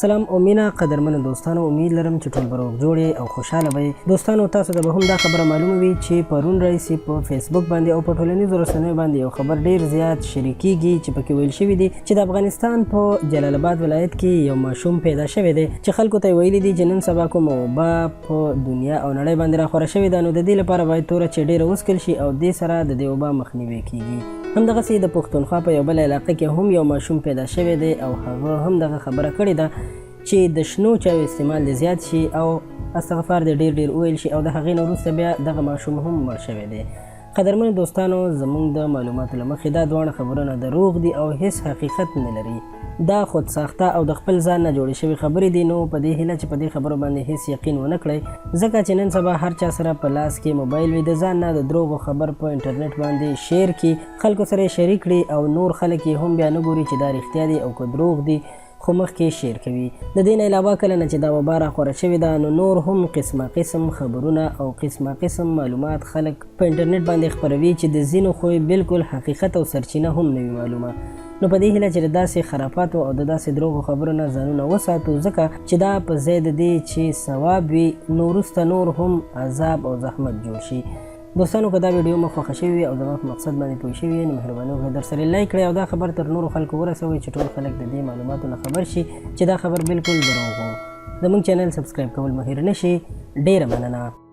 سلام او مینا قدرمن دوستانو، امید لرم چې ټول به روغ جوړ او خوشاله وئ. دوستانو تاسو ته به هم دا خبره معلومه وي چې پرون رئیس په فیسبوک باندې او په ټولنیزو رسنیو باندې یو خبر ډیر زیات شریکیږي چې پکې ویل شوی دی چې د افغانستان په جلال آباد ولایت کې یو ماشوم پیدا شوی دی چې خلکو ته ویلي دي چې نن سبا کومه وبا په دنیا او نړۍ باندې راخوره شوې ده، نو د دې لپاره باید توره چې ډیره وڅکل شي او دې سره د دې وبا مخنیوی کیږي. همدغسې د پښتونخوا په یو بل علاقه کې هم یو ماشوم پیدا شوی دی او هغه هم دغه خبره کړې ده چې د شنو چایو استعمال دې زیات شي او استغفار دې ډیر ویل شي او د هغې نه وروسته بیا دغه ماشوم هم مړ شوی دی. قدرمنو دوستانو، زموږ د معلوماتو له مخې دا دواړه خبرونه دروغ دي او هیڅ حقیقت نه لري. دا خود ساخته او د خپل ځان نه جوړې شوي خبرې دي. نو په دې هیله چې په دې خبرو باندې هیڅ یقین ونه کړئ، ځکه چې نن سبا هر چا سره په لاس کې موبایل وي، د ځان نه د دروغو خبر په انټرنیټ باندې شیر کړي، خلکو سره یې شریک کړي او نور خلک یې هم بیا نه ګوري چې دا رښتیا دي او که دروغ دي، خو مخکې شیر کوي. د دې نه علاوه کله نه چې دا وبا راخوره شوې ده، نو نور هم قسمه قسم خبرونه او قسمه قسم معلومات خلک په انټرنیټ باندې خپروي چې د ځینو خو بالکل حقیقت او سرچینه هم نه وي معلومه. نو په دې هیله چې د داسې خرافاتو او د داسې دروغو خبرونه ځانونه وساتو، ځکه چې دا په ځای د دې چې ثواب وي، نو وروسته نور هم عذاب او زحمت جوړ شي. دوستانو، که دا ویډیو مو خوښه شوې او زما په مقصد باندې پوه شوي نو مهرباني وکړئ درسره لایک کړئ او دا خبر تر نورو خلکو ورسوئ چې ټول خلک د دې معلوماتو نه خبر شي چې دا خبر بالکل دروغ و. زموږ چینل سبسکرایب کول مه هېر نه شي. ډیره مننه.